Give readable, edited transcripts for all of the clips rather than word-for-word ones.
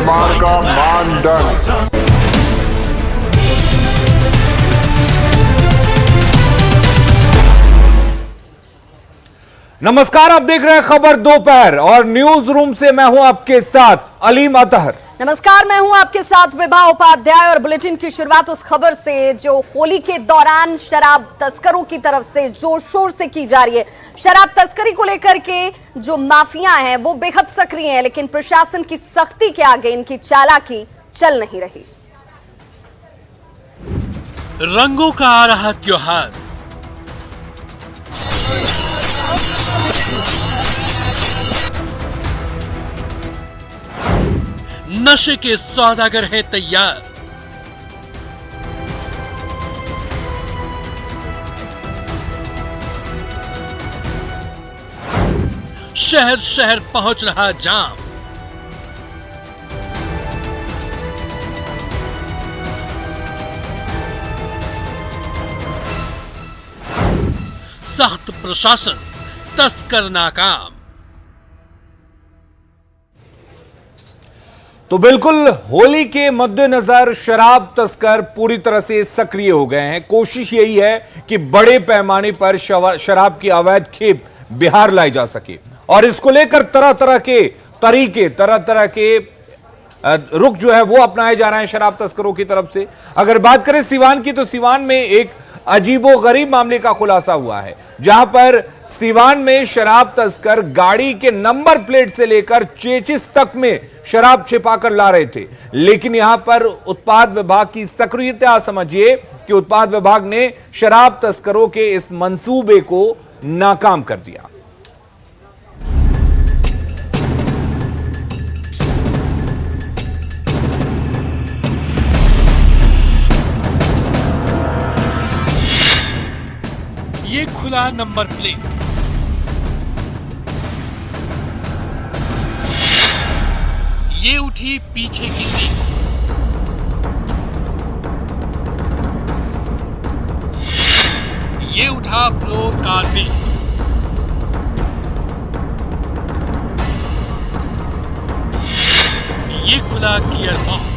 निर्माण का मानदंड। नमस्कार, आप देख रहे हैं खबर दोपहर और न्यूज रूम से मैं हूं आपके साथ अलीम अतहर। नमस्कार, मैं हूं आपके साथ विभा उपाध्याय और बुलेटिन की शुरुआत उस खबर से जो होली के दौरान शराब तस्करों की तरफ से जोर शोर से की जा रही है। शराब तस्करी को लेकर के जो माफिया हैं वो बेहद सक्रिय हैं, लेकिन प्रशासन की सख्ती के आगे इनकी चालाकी चल नहीं रही। रंगों का आ रहा त्योहार, नशे के सौदागर हैं तैयार। शहर शहर पहुंच रहा जाम। सख्त प्रशासन, तस्कर नाकाम। तो बिल्कुल होली के मद्देनजर शराब तस्कर पूरी तरह से सक्रिय हो गए हैं। कोशिश यही है कि बड़े पैमाने पर शराब की अवैध खेप बिहार लाई जा सके और इसको लेकर तरह तरह के तरीके, तरह तरह के रुख जो है वो अपनाए जा रहे हैं शराब तस्करों की तरफ से। अगर बात करें सिवान की, तो सिवान में एक अजीबोगरीब मामले का खुलासा हुआ है, जहां पर सिवान में शराब तस्कर गाड़ी के नंबर प्लेट से लेकर चेचिस तक में शराब छिपाकर ला रहे थे। लेकिन यहां पर उत्पाद विभाग की सक्रियता समझिए कि उत्पाद विभाग ने शराब तस्करों के इस मंसूबे को नाकाम कर दिया। ये खुला नंबर प्लेट, ये उठी पीछे की सीट, ये उठा फ्लोर कारपेट, ये खुला गियर बॉक्स।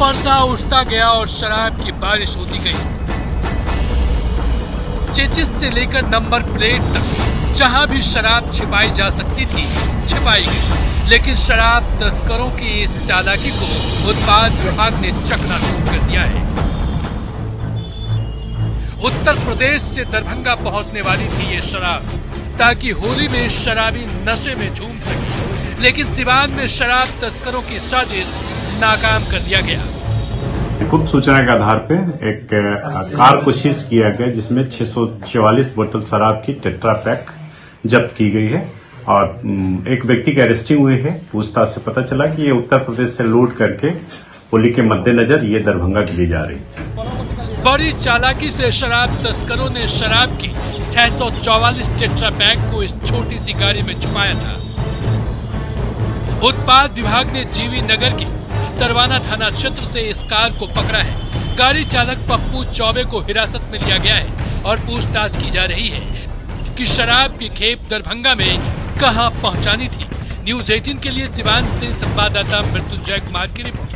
पर्दा उठता गया और शराब की बारिश होती गई। चेचिस से लेकर नंबर प्लेट तक जहां भी शराब छिपाई जा सकती थी छिपाई गई। लेकिन शराब तस्करों की इस चालाकी को उत्पाद विभाग ने चकनाचूर कर दिया है। उत्तर प्रदेश से दरभंगा पहुंचने वाली थी ये शराब ताकि होली में शराबी नशे में झूम सके, लेकिन सिवान में शराब तस्करों की साजिश नाकाम कर दिया गया। गुप्त सूचना के आधार पे एक कार को सीज किया गया, जिसमें 644 बोतल शराब की टेट्रा पैक जब्त की गई है और एक व्यक्ति की अरेस्टिंग हुई है। पूछताछ से पता चला कि ये उत्तर प्रदेश से लोड करके होली के मद्देनजर ये दरभंगा के लिए जा रही थी। बड़ी चालाकी से शराब तस्करों ने शराब की 644 टेट्रा पैक को इस छोटी सी गाड़ी में छुपाया था। उत्पाद विभाग ने जीवी नगर के तरवाना थाना क्षेत्र से इस कार को पकड़ा है। गाड़ी चालक पप्पू चौबे को हिरासत में लिया गया है और पूछताछ की जा रही है कि शराब की खेप दरभंगा में कहां पहुंचानी थी। न्यूज 18 के लिए सिवान से संवाददाता मृत्युंजय कुमार की रिपोर्ट।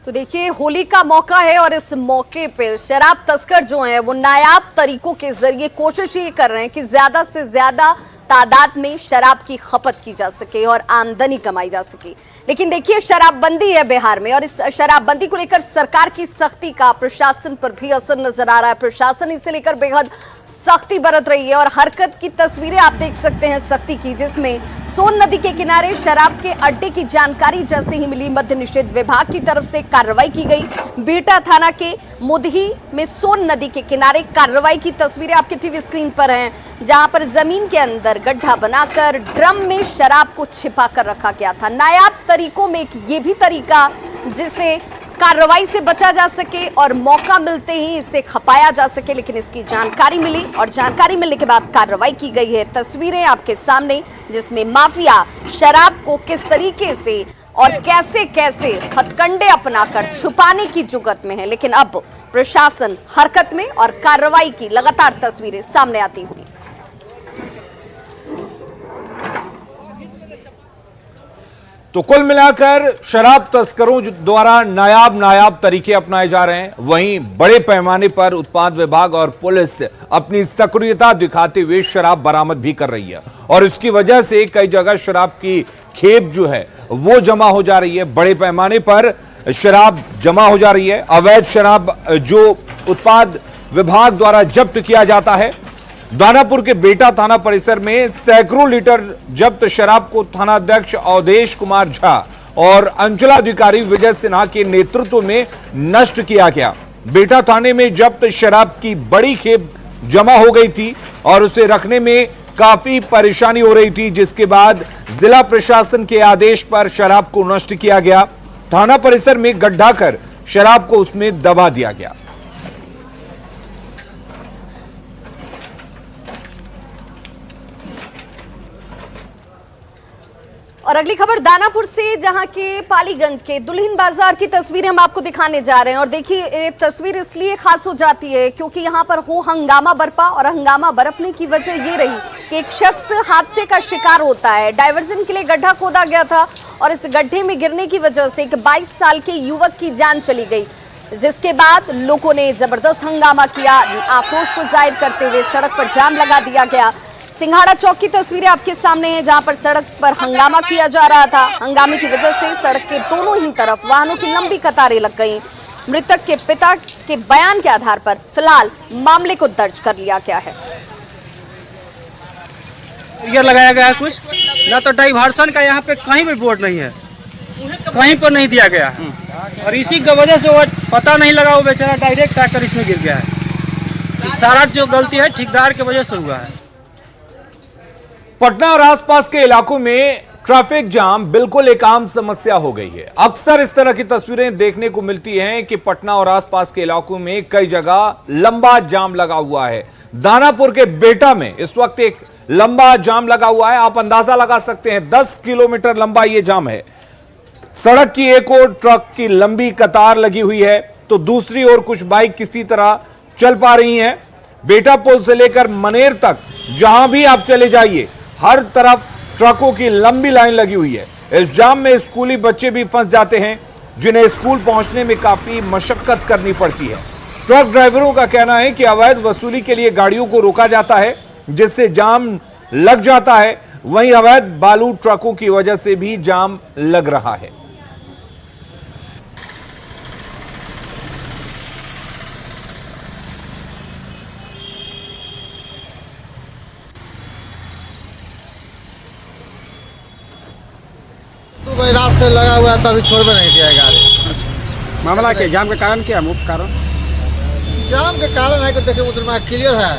तो देखिए, होली का मौका है और इस मौके पर शराब तस्कर जो हैं वो नायाब तरीकों के जरिए कोशिश ये कर रहे हैं कि ज्यादा से ज्यादा तादाद में शराब की खपत की जा सके और आमदनी कमाई जा सके। लेकिन देखिए, शराबबंदी है बिहार में और इस शराबबंदी को लेकर सरकार की सख्ती का प्रशासन पर भी असर नजर आ रहा है। प्रशासन इसे लेकर बेहद सख्ती बरत रही है और हरकत की तस्वीरें आप देख सकते हैं सख्ती की, जिसमें सोन नदी के किनारे शराब के अड्डे की जानकारी जैसे ही मिली, मद्य निषेध विभाग की तरफ से कार्रवाई की गई। बिहटा थाना के मुदही में सोन नदी के किनारे कार्रवाई की तस्वीरें आपके टीवी स्क्रीन पर हैं, जहां पर जमीन के अंदर गड्ढा बनाकर ड्रम में शराब को छिपा कर रखा गया था। नायाब तरीकों में एक ये भी तरीका जिसे कार्रवाई से बचा जा सके और मौका मिलते ही इसे खपाया जा सके, लेकिन इसकी जानकारी मिली और जानकारी मिलने के बाद कार्रवाई की गई है। तस्वीरें आपके सामने जिसमें माफिया शराब को किस तरीके से और कैसे कैसे हथकंडे अपनाकर छुपाने की जुगत में है, लेकिन अब प्रशासन हरकत में और कार्रवाई की लगातार तस्वीरें सामने आती हुई। तो कुल मिलाकर शराब तस्करों द्वारा नायाब तरीके अपनाए जा रहे हैं। वहीं बड़े पैमाने पर उत्पाद विभाग और पुलिस अपनी सक्रियता दिखाते हुए शराब बरामद भी कर रही है और इसकी वजह से कई जगह शराब की खेप जो है वो जमा हो जा रही है। बड़े पैमाने पर शराब जमा हो जा रही है। अवैध शराब जो उत्पाद विभाग द्वारा जब्त किया जाता है। दानापुर के बेटा थाना परिसर में सैकड़ों लीटर जब्त शराब को थानाध्यक्ष अवधेश कुमार झा और अंचलाधिकारी विजय सिन्हा के नेतृत्व में नष्ट किया गया। बेटा थाने में जब्त शराब की बड़ी खेप जमा हो गई थी और उसे रखने में काफी परेशानी हो रही थी, जिसके बाद जिला प्रशासन के आदेश पर शराब को नष्ट किया गया। थाना परिसर में गड्ढा कर शराब को उसमें दबा दिया गया। और अगली खबर दानापुर से, जहां के पालीगंज के दुल्हिन बाजार की तस्वीरें हम आपको दिखाने जा रहे हैं। और देखिए, ये तस्वीर इसलिए खास हो जाती है क्योंकि यहां पर हो हंगामा बरपा और हंगामा बरपने की वजह ये रही कि एक शख्स हादसे का शिकार होता है। डायवर्जन के लिए गड्ढा खोदा गया था और इस गड्ढे में गिरने की वजह से एक 22 साल के युवक की जान चली गई, जिसके बाद लोगों ने जबरदस्त हंगामा किया। आक्रोश को जाहिर करते हुए सड़क पर जाम लगा दिया गया। सिंघाड़ा चौक की तस्वीरें आपके सामने हैं, जहां पर सड़क पर हंगामा किया जा रहा था। हंगामे की वजह से सड़क के दोनों ही तरफ वाहनों की लंबी कतारें लग गईं। मृतक के पिता के बयान के आधार पर फिलहाल मामले को दर्ज कर लिया गया है। ये लगाया गया है कुछ ना, तो डाइवर्सन का यहाँ पे कहीं भी बोर्ड नहीं है, कहीं पर नहीं दिया गया है और इसी की वजह से वो पता नहीं लगा, वो बेचारा डायरेक्ट आकर इसमें गिर गया है। सारा जो गलती है ठेकेदार की वजह से हुआ है। पटना और आसपास के इलाकों में ट्रैफिक जाम बिल्कुल एक आम समस्या हो गई है। अक्सर इस तरह की तस्वीरें देखने को मिलती हैं कि पटना और आसपास के इलाकों में कई जगह लंबा जाम लगा हुआ है। दानापुर के बेटा में इस वक्त एक लंबा जाम लगा हुआ है। आप अंदाजा लगा सकते हैं 10 किलोमीटर लंबा यह जाम है। सड़क की एक ओर ट्रक की लंबी कतार लगी हुई है तो दूसरी ओर कुछ बाइक किसी तरह चल पा रही हैं। बेटा पुल से लेकर मनेर तक जहां भी आप चले जाइए, हर तरफ ट्रकों की लंबी लाइन लगी हुई है। इस जाम में स्कूली बच्चे भी फंस जाते हैं, जिन्हें स्कूल पहुंचने में काफी मशक्कत करनी पड़ती है। ट्रक ड्राइवरों का कहना है कि अवैध वसूली के लिए गाड़ियों को रोका जाता है, जिससे जाम लग जाता है। वहीं अवैध बालू ट्रकों की वजह से भी जाम लग रहा है। भाई रात से लगा हुआ है, तभी छोड़ में नहीं दिया गाड़ी। मामला क्या, जाम के कारण क्या, मुख्य कारण? जाम के कारण है कि देखिए उधर में क्लियर है,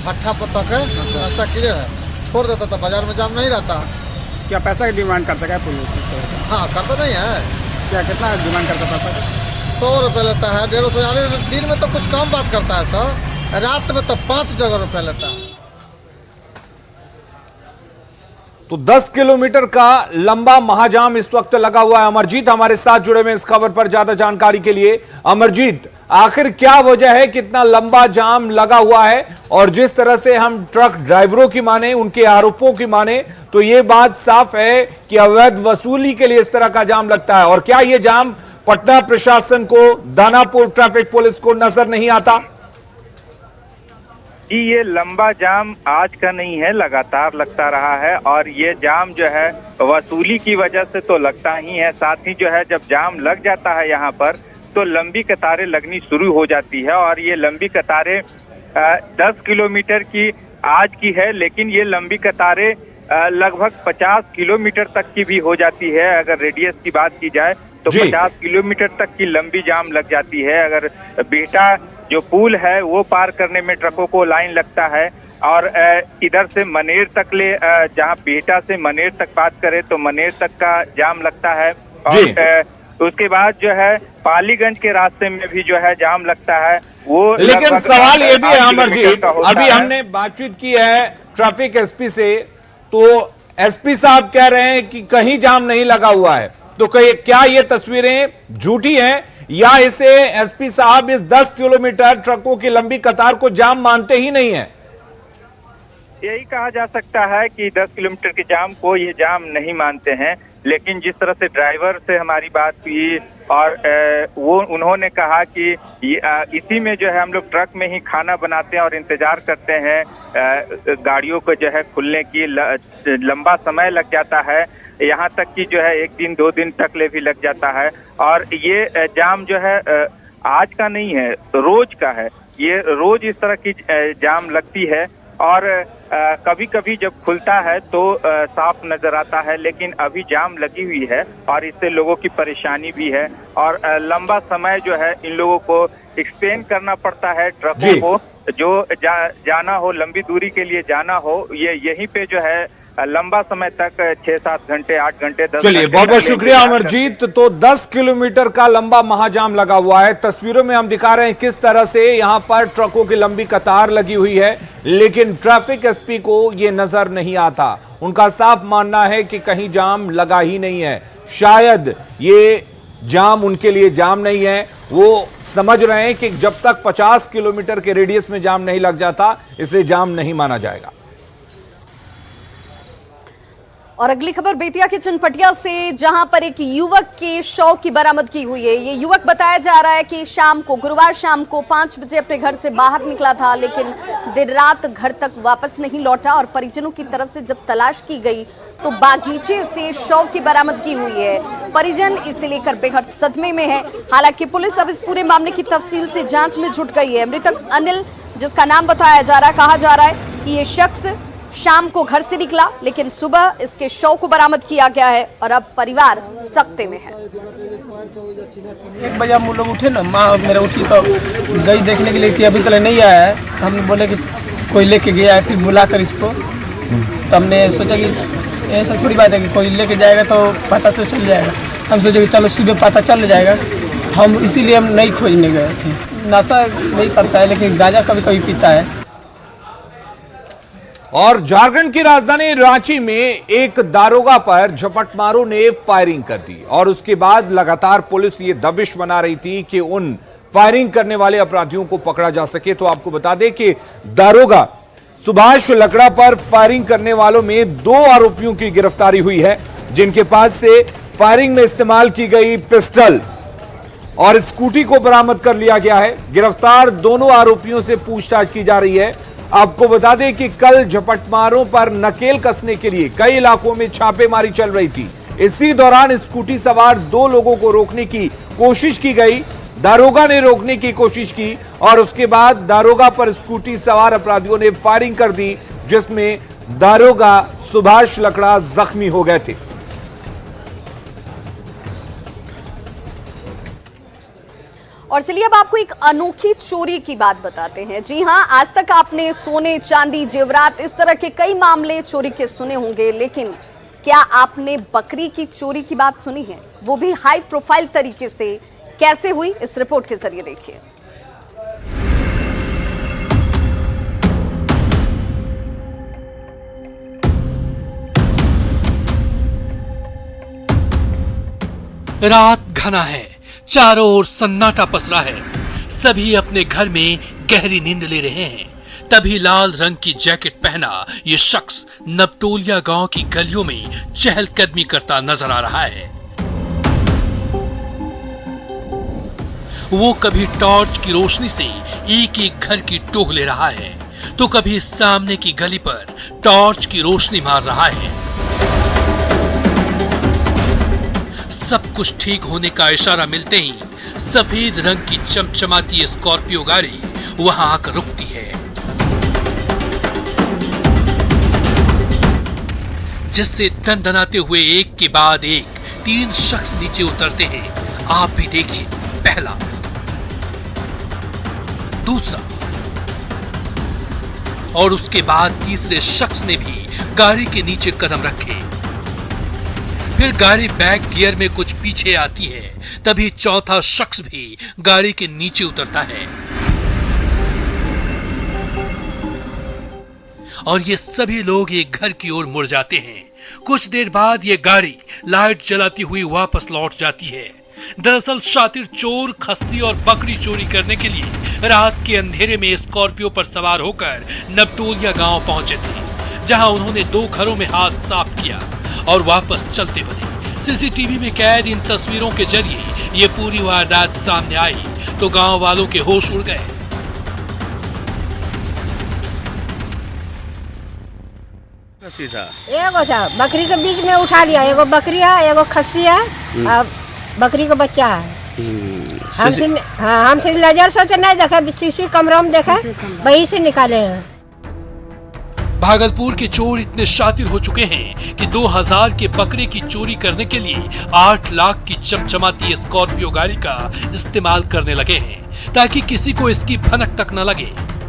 भट्ठा पर तक है, रास्ता क्लियर है। छोड़ देता तो बाजार में जाम नहीं रहता। क्या पैसा की डिमांड करता है पुलिस? हाँ, करता नहीं है। क्या कितना डिमांड करता पैसा? 100 रुपये लेता है, 150। दिन में तो कुछ कम बात करता है सर, रात में तो 5 जगह रुपये लेता है। तो 10 किलोमीटर का लंबा महाजाम इस वक्त लगा हुआ है। अमरजीत हमारे साथ जुड़े हुए इस खबर पर ज्यादा जानकारी के लिए। अमरजीत, आखिर क्या वजह है कि इतना लंबा जाम लगा हुआ है? और जिस तरह से हम ट्रक ड्राइवरों की माने, उनके आरोपों की माने, तो ये बात साफ है कि अवैध वसूली के लिए इस तरह का जाम लगता है। और क्या ये जाम पटना प्रशासन को, दानापुर ट्रैफिक पुलिस को नजर नहीं आता? जी, ये लंबा जाम आज का नहीं है, लगातार लगता रहा है और ये जाम जो है वसूली की वजह से तो लगता ही है। साथ ही जो है जब जाम लग जाता है यहाँ पर तो लंबी कतारें लगनी शुरू हो जाती है और ये लंबी कतारें 10 किलोमीटर की आज की है, लेकिन ये लंबी कतारें लगभग 50 किलोमीटर तक की भी हो जाती है। अगर रेडियस की बात की जाए तो 50 किलोमीटर तक की लंबी जाम लग जाती है। अगर बेटा जो पुल है वो पार करने में ट्रकों को लाइन लगता है और इधर से मनेर तक जहां बेटा से मनेर तक बात करें तो मनेर तक का जाम लगता है। और उसके बाद जो है पालीगंज के रास्ते में भी जो है जाम लगता है। वो लेकिन सवाल ये भी है अमरजीत, अभी हमने बातचीत की है ट्रैफिक एसपी से, तो एसपी साहब कह रहे हैं कि कहीं जाम नहीं लगा हुआ है। तो क्या ये तस्वीरें झूठी हैं या इसे एसपी साहब इस 10 किलोमीटर ट्रकों की लंबी कतार को जाम मानते ही नहीं है? यही कहा जा सकता है कि 10 किलोमीटर के जाम को ये जाम नहीं मानते हैं, लेकिन जिस तरह से ड्राइवर से हमारी बात हुई और वो उन्होंने कहा कि इसी में जो है हम लोग ट्रक में ही खाना बनाते हैं और इंतजार करते हैं गाड़ियों को जो है खुलने की, लंबा समय लग जाता है, यहाँ तक कि जो है 1 दिन 2 दिन तक ले भी लग जाता है। और ये जाम जो है आज का नहीं है, रोज का है। ये रोज इस तरह की जाम लगती है और कभी कभी जब खुलता है तो साफ नजर आता है, लेकिन अभी जाम लगी हुई है और इससे लोगों की परेशानी भी है और लंबा समय जो है इन लोगों को एक्सटेंड करना पड़ता है ट्रकों को, जो जाना हो, लंबी दूरी के लिए जाना हो, ये यहीं पे जो है लंबा समय तक 6-7 घंटे 8 घंटे 10 चलिए, बहुत बहुत शुक्रिया अमरजीत। तो 10 किलोमीटर का लंबा महाजाम लगा हुआ है। तस्वीरों में हम दिखा रहे हैं किस तरह से यहां पर ट्रकों की लंबी कतार लगी हुई है, लेकिन ट्रैफिक एसपी को यह नजर नहीं आता। उनका साफ मानना है कि कहीं जाम लगा ही नहीं है। शायद ये जाम उनके लिए जाम नहीं है, वो समझ रहे हैं कि जब तक 50 किलोमीटर के रेडियस में जाम नहीं लग जाता, इसे जाम नहीं माना जाएगा। और अगली खबर बेतिया के चनपटिया से, जहां पर एक युवक के शव की बरामदगी हुई है। ये युवक बताया जा रहा है कि गुरुवार शाम को 5 बजे अपने घर से बाहर निकला था, लेकिन देर रात घर तक वापस नहीं लौटा और परिजनों की तरफ से जब तलाश की गई तो बागीचे से शव की बरामदगी हुई है। परिजन इसे लेकर बेहद सदमे में है। हालांकि पुलिस अब इस पूरे मामले की तफसील से जांच में जुट गई है। मृतक अनिल, जिसका नाम बताया जा रहा है, कहा जा रहा है कि ये शख्स शाम को घर से निकला, लेकिन सुबह इसके शव को बरामद किया गया है और अब परिवार सकते में है। 1 बजे हम लोग उठे ना, माँ मेरा उठी तो गई देखने के लिए कि अभी तक नहीं आया है। हमने बोले कि कोई लेके गया है, फिर बुलाकर इसको, तो हमने सोचा कि ऐसा थोड़ी बात है कि कोई लेके जाएगा तो पता तो चल जाएगा। हम सोचे कि चलो सुबह पता चल जाएगा, हम इसीलिए हम नहीं खोजने गए थे। नशा नहीं करता है, लेकिन गांजा कभी कभी पीता है। और झारखंड की राजधानी रांची में एक दारोगा पर झपटमारों ने फायरिंग कर दी और उसके बाद लगातार पुलिस ये दबिश बना रही थी कि उन फायरिंग करने वाले अपराधियों को पकड़ा जा सके। तो आपको बता दें कि दारोगा सुभाष लकड़ा पर फायरिंग करने वालों में 2 आरोपियों की गिरफ्तारी हुई है, जिनके पास से फायरिंग में इस्तेमाल की गई पिस्टल और स्कूटी को बरामद कर लिया गया है। गिरफ्तार दोनों आरोपियों से पूछताछ की जा रही है। आपको बता दें कि कल झपटमारों पर नकेल कसने के लिए कई इलाकों में छापेमारी चल रही थी। इसी दौरान स्कूटी सवार 2 लोगों को रोकने की कोशिश की गई। दारोगा ने रोकने की कोशिश की और उसके बाद दारोगा पर स्कूटी सवार अपराधियों ने फायरिंग कर दी, जिसमें दारोगा सुभाष लकड़ा जख्मी हो गए थे। और चलिए अब आपको एक अनोखी चोरी की बात बताते हैं। जी हां, आज तक आपने सोने, चांदी, जेवरात, इस तरह के कई मामले चोरी के सुने होंगे, लेकिन क्या आपने बकरी की चोरी की बात सुनी है? वो भी हाई प्रोफाइल तरीके से। कैसे हुई, इस रिपोर्ट के जरिए देखिए। रात घना है, चारों ओर सन्नाटा पसरा है। सभी अपने घर में गहरी नींद ले रहे हैं। तभी लाल रंग की जैकेट पहना ये शख्स नपटोलिया गांव की गलियों में चहलकदमी करता नजर आ रहा है। वो कभी टॉर्च की रोशनी से एक एक घर की टोह ले रहा है, तो कभी सामने की गली पर टॉर्च की रोशनी मार रहा है। सब कुछ ठीक होने का इशारा मिलते ही सफेद रंग की चमचमाती स्कॉर्पियो गाड़ी वहां आकर रुकती है, जिससे दनदनाते हुए एक के बाद एक 3 शख्स नीचे उतरते हैं। आप भी देखिए, पहला, दूसरा और उसके बाद तीसरे शख्स ने भी गाड़ी के नीचे कदम रखे। फिर गाड़ी बैक गियर में कुछ पीछे आती है। तभी चौथा शख्स भी गाड़ी के नीचे उतरता है और ये सभी लोग एक घर की ओर मुड़ जाते हैं। कुछ देर बाद ये गाड़ी लाइट जलाती हुई वापस लौट जाती है। दरअसल शातिर चोर खस्सी और बकरी चोरी करने के लिए रात के अंधेरे में स्कॉर्पियो पर सवार होकर नबटोलिया गांव पहुंचे थे, जहां उन्होंने 2 घरों में हाथ साफ किया और वापस चलते बने। सीसीटीवी में कैद इन तस्वीरों के जरिए ये पूरी वारदात सामने आई तो गांव वालों के होश उड़ गए। एगो था बकरी के बीच में उठा लिया, एगो बकरी है, एगो खस्सी है, अब बकरी का बच्चा है। हमसे नजर से तो नहीं देखा, सीसी कैमरा में देखा, वही से निकाले हैं। भागलपुर के चोर इतने शातिर हो चुके हैं कि 2000 के बकरे की चोरी करने के लिए 8 लाख की चमचमाती स्कॉर्पियो गाड़ी का इस्तेमाल करने लगे हैं, ताकि किसी को इसकी भनक तक न लगे।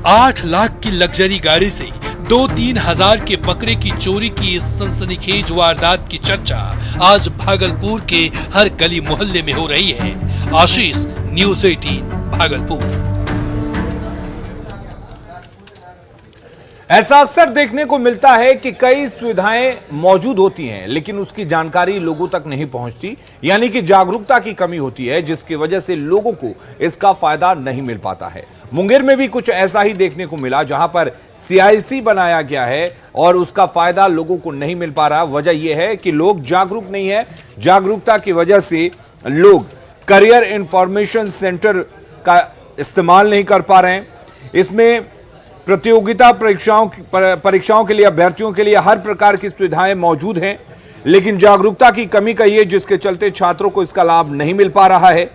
8 लाख की लग्जरी गाड़ी से 2-3 हजार के बकरे की चोरी की इस सनसनीखेज वारदात की चर्चा आज भागलपुर के हर गली मोहल्ले में हो रही है। आशीष, न्यूज़ 18 भागलपुर। ऐसा अक्सर देखने को मिलता है कि कई सुविधाएं मौजूद होती हैं, लेकिन उसकी जानकारी लोगों तक नहीं पहुंचती, यानी कि जागरूकता की कमी होती है, जिसकी वजह से लोगों को इसका फायदा नहीं मिल पाता है। मुंगेर में भी कुछ ऐसा ही देखने को मिला, जहां पर CIC बनाया गया है और उसका फायदा लोगों को नहीं मिल पा रहा। वजह यह है कि लोग जागरूक नहीं है। जागरूकता की वजह से लोग करियर इंफॉर्मेशन सेंटर का इस्तेमाल नहीं कर पा रहे हैं। इसमें प्रतियोगिता परीक्षाओं के लिए अभ्यर्थियों के लिए हर प्रकार की सुविधाएं मौजूद हैं, लेकिन जागरूकता की कमी कही, जिसके चलते छात्रों को इसका लाभ नहीं मिल पा रहा है।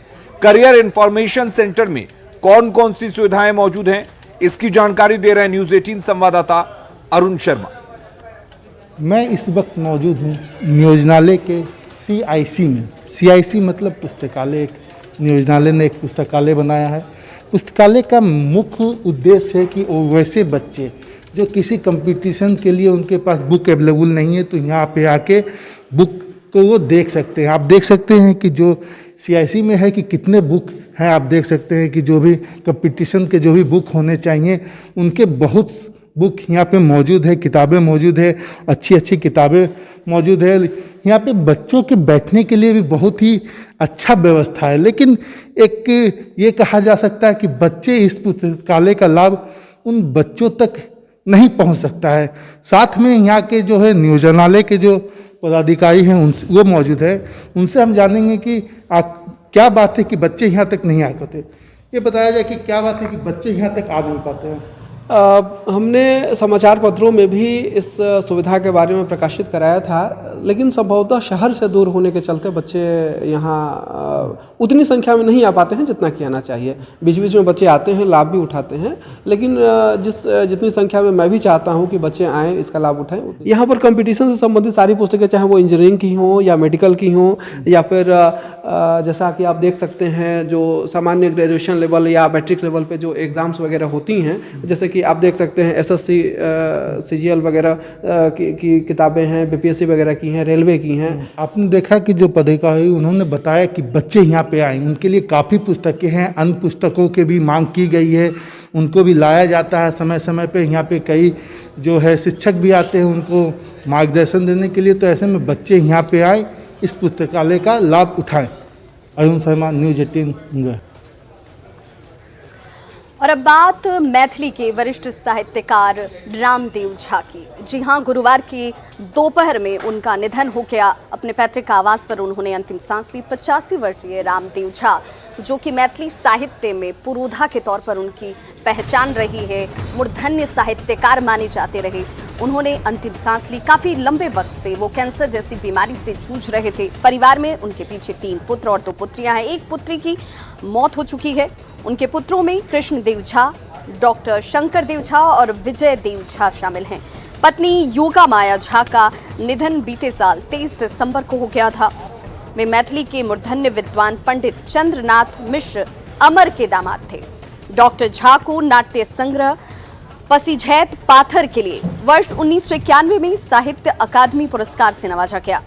करियर इंफॉर्मेशन सेंटर में कौन कौन सी सुविधाएं मौजूद हैं, इसकी जानकारी दे रहे हैं न्यूज़ 18 संवाददाता अरुण शर्मा। मैं इस वक्त मौजूद हूँ नियोजनालय के CIC में। CIC मतलब पुस्तकालय। नियोजनालय ने एक पुस्तकालय बनाया है। पुस्तकालय का मुख्य उद्देश्य है कि वो वैसे बच्चे जो किसी कंपटीशन के लिए उनके पास बुक अवेलेबल नहीं है, तो यहाँ पे आके बुक को वो देख सकते हैं। आप देख सकते हैं कि जो CIC में है कि कितने बुक हैं। आप देख सकते हैं कि जो भी कंपटीशन के जो भी बुक होने चाहिए उनके बहुत बुक यहाँ पे मौजूद है, किताबें मौजूद है, अच्छी अच्छी किताबें मौजूद है। यहाँ पे बच्चों के बैठने के लिए भी बहुत ही अच्छा व्यवस्था है, लेकिन एक ये कहा जा सकता है कि बच्चे इस पुस्तकालय का लाभ उन बच्चों तक नहीं पहुँच सकता है। साथ में यहाँ के जो है नियोजनालय के जो पदाधिकारी हैं वो मौजूद है, उनसे हम जानेंगे कि क्या बात है कि बच्चे यहाँ तक नहीं आ पाते। ये बताया जाए कि क्या बात है कि बच्चे यहाँ तक आ नहीं पाते हैं। हमने समाचार पत्रों में भी इस सुविधा के बारे में प्रकाशित कराया था, लेकिन संभवतः शहर से दूर होने के चलते बच्चे यहाँ उतनी संख्या में नहीं आ पाते हैं जितना कि आना चाहिए। बीच बीच में बच्चे आते हैं, लाभ भी उठाते हैं, लेकिन जितनी संख्या में मैं भी चाहता हूँ कि बच्चे आएँ, इसका लाभ उठाएं। यहाँ पर कंपटीशन से संबंधित सारी पुस्तकें, चाहे वो इंजीनियरिंग की हों या मेडिकल की हों, या फिर जैसा कि आप देख सकते हैं जो सामान्य ग्रेजुएशन लेवल या मैट्रिक लेवल पे जो एग्ज़ाम्स वगैरह होती हैं, जैसे कि आप देख सकते हैं SSC CGL वगैरह की किताबें हैं, BPSC वगैरह की हैं, रेलवे की हैं। आपने देखा कि जो पदाधिकारी उन्होंने बताया कि बच्चे यहाँ पे आए, उनके लिए काफ़ी पुस्तकें हैं, अन्य पुस्तकों की भी मांग की गई है, उनको भी लाया जाता है समय समय पे। यहाँ पे कई जो है शिक्षक भी आते हैं उनको मार्गदर्शन देने के लिए। तो ऐसे में बच्चे यहाँ पे आए, इस पुस्तकालय का लाभ उठाएं। अरुण शर्मा, न्यूज़ 18। और अब बात मैथिली के वरिष्ठ साहित्यकार रामदेव झा की। जी हां, गुरुवार की दोपहर में उनका निधन हो गया। अपने पैतृक आवास पर उन्होंने अंतिम सांस ली। 85 वर्षीय रामदेव झा, जो कि मैथिली साहित्य में पुरोधा के तौर पर उनकी पहचान रही है, मूर्धन्य साहित्यकार माने जाते रहे, उन्होंने अंतिम सांस ली। काफी लंबे वक्त से वो कैंसर जैसी बीमारी से जूझ रहे थे। परिवार में उनके पीछे 3 पुत्र और 2 पुत्रियां हैं। एक पुत्री की मौत हो चुकी है। उनके पुत्रों में कृष्णदेव झा, डॉक्टर शंकर देव झा और विजय देव झा शामिल हैं। पत्नी योगा माया झा का निधन बीते साल 23 दिसंबर को हो गया था। वे मैथिली के मूर्धन्य विद्वान पंडित चंद्रनाथ मिश्र अमर के दामाद थे। डॉक्टर झा को नाट्य संग्रह पसीझैत पाथर के लिए वर्ष 1991 में साहित्य अकादमी पुरस्कार से नवाजा गया।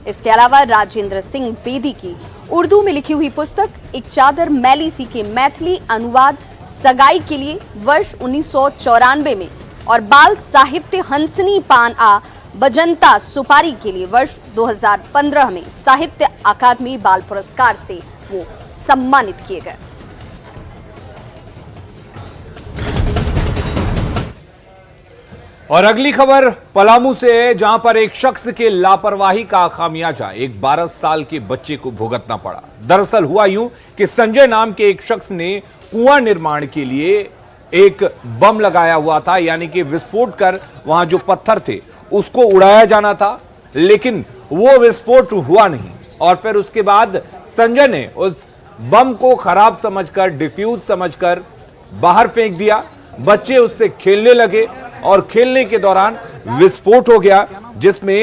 इसके अलावा राजेंद्र सिंह बेदी की उर्दू में लिखी हुई पुस्तक एक चादर मैली सी के मैथिली अनुवाद सगाई के लिए वर्ष 1994 में और बाल साहित्य हंसनी पान आ बजंता सुपारी के लिए वर्ष 2015 में साहित्य अकादमी बाल पुरस्कार से वो सम्मानित किए गए। और अगली खबर पलामू से है, जहां पर एक शख्स के लापरवाही का खामियाजा एक 12 साल के बच्चे को भुगतना पड़ा। दरअसल हुआ यूं कि संजय नाम के एक शख्स ने कुआं निर्माण के लिए एक बम लगाया हुआ था, यानी कि विस्फोट कर वहां जो पत्थर थे उसको उड़ाया जाना था, लेकिन वो विस्फोट हुआ नहीं। और फिर उसके बाद संजय ने उस बम को खराब समझकर, डिफ्यूज समझकर बाहर फेंक दिया। बच्चे उससे खेलने लगे और खेलने के दौरान विस्फोट हो गया, जिसमें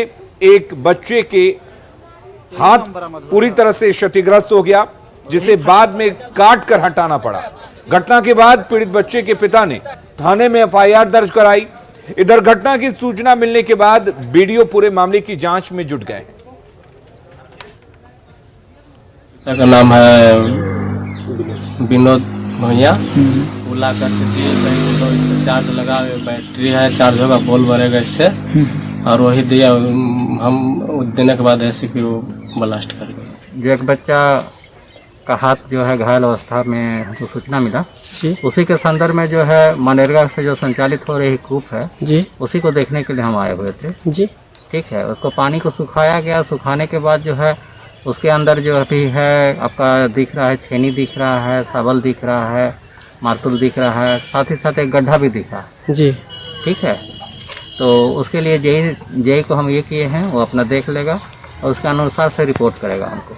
एक बच्चे के हाथ पूरी तरह से क्षतिग्रस्त हो गया, जिसे बाद में काट कर हटाना पड़ा। घटना के बाद पीड़ित बच्चे के पिता ने थाने में एफआईआर दर्ज कराई। इधर घटना की सूचना मिलने के बाद बीडीओ पूरे मामले की जांच में जुट गए। का नाम है विनोद भैया, बुला करके दिए कहीं तो इसका चार्ज लगा, बैटरी है, चार्ज होगा, बोल भरेगा इससे, और वही दिया। हम देने के बाद ऐसे कि वो ब्लास्ट कर गया। जो एक बच्चा का हाथ जो है घायल अवस्था में हमको सूचना मिला जी, उसी के संदर्भ में जो है मनरेगा से जो संचालित हो रही कूप है जी, उसी को देखने के लिए हम आए हुए थे जी। ठीक है, उसको पानी को सुखाया गया। सुखाने के बाद जो है उसके अंदर जो अभी है आपका दिख रहा है, छेनी दिख रहा है, शावल दिख रहा है, मार्तुल दिख रहा है, साथ ही साथ एक गड्ढा भी दिख रहा है जी। ठीक है, तो उसके लिए जेई को हम ये किए हैं, वो अपना देख लेगा और उसके अनुसार से रिपोर्ट करेगा हमको।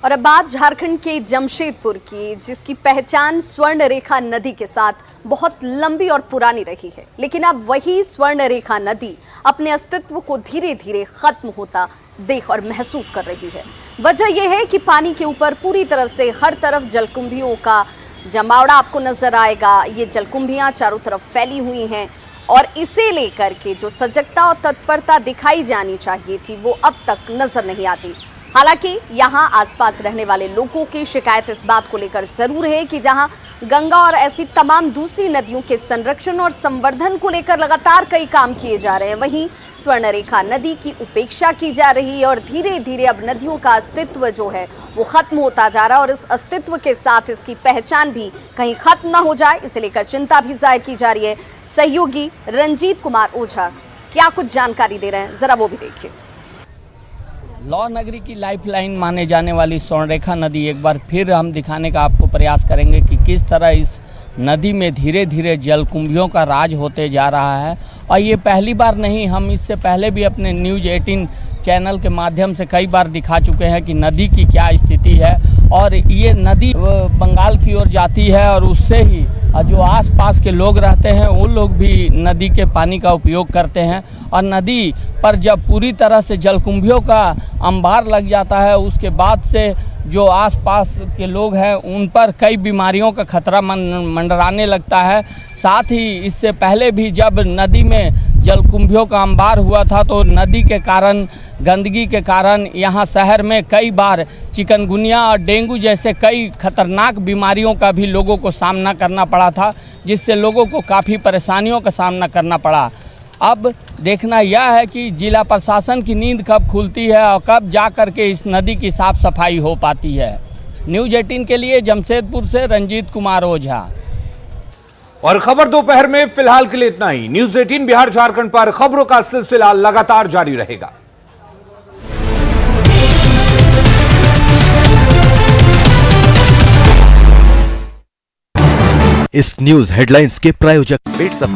और अब बात झारखंड के जमशेदपुर की, जिसकी पहचान स्वर्ण रेखा नदी के साथ बहुत लंबी और पुरानी रही है, लेकिन अब वही स्वर्ण रेखा नदी अपने अस्तित्व को धीरे धीरे खत्म होता देख और महसूस कर रही है। वजह यह है कि पानी के ऊपर पूरी तरफ से हर तरफ जलकुंभियों का जमावड़ा आपको नजर आएगा। ये जलकुंभियां चारों तरफ फैली हुई हैं और इसे लेकर के जो सजगता और तत्परता दिखाई जानी चाहिए थी वो अब तक नजर नहीं आती। हालांकि यहाँ आसपास रहने वाले लोगों की शिकायत इस बात को लेकर जरूर है कि जहाँ गंगा और ऐसी तमाम दूसरी नदियों के संरक्षण और संवर्धन को लेकर लगातार कई काम किए जा रहे हैं, वहीं स्वर्णरेखा नदी की उपेक्षा की जा रही है और धीरे धीरे अब नदियों का अस्तित्व जो है वो खत्म होता जा रहा है। और इस अस्तित्व के साथ इसकी पहचान भी कहीं खत्म ना हो जाए, इसे लेकर चिंता भी जाहिर की जा रही है। सहयोगी रंजीत कुमार ओझा क्या कुछ जानकारी दे रहे हैं, जरा वो भी देखिए। लौह नगरी की लाइफलाइन माने जाने वाली स्वर्णरेखा नदी एक बार फिर हम दिखाने का आपको प्रयास करेंगे कि किस तरह इस नदी में धीरे धीरे जलकुंभियों का राज होते जा रहा है। और ये पहली बार नहीं, हम इससे पहले भी अपने न्यूज़ 18 चैनल के माध्यम से कई बार दिखा चुके हैं कि नदी की क्या स्थिति है। और ये नदी बंगाल की ओर जाती है और उससे ही जो आसपास के लोग रहते हैं वो लोग भी नदी के पानी का उपयोग करते हैं। और नदी पर जब पूरी तरह से जलकुंभियों का अंबार लग जाता है, उसके बाद से जो आसपास के लोग हैं उन पर कई बीमारियों का खतरा मंडराने लगता है। साथ ही इससे पहले भी जब नदी में जलकुंभियों का अंबार हुआ था तो नदी के कारण, गंदगी के कारण यहाँ शहर में कई बार चिकनगुनिया और डेंगू जैसे कई खतरनाक बीमारियों का भी लोगों को सामना करना पड़ा था, जिससे लोगों को काफ़ी परेशानियों का सामना करना पड़ा। अब देखना यह है कि जिला प्रशासन की नींद कब खुलती है और कब जा कर के इस नदी की साफ सफाई हो पाती है। न्यूज़ 18 के लिए जमशेदपुर से रंजीत कुमार ओझा। और खबर दोपहर में फिलहाल के लिए इतना ही। न्यूज़ 18 बिहार झारखंड पर खबरों का सिलसिला लगातार जारी रहेगा। इस न्यूज हेडलाइंस के प्रायोजक पेट सफा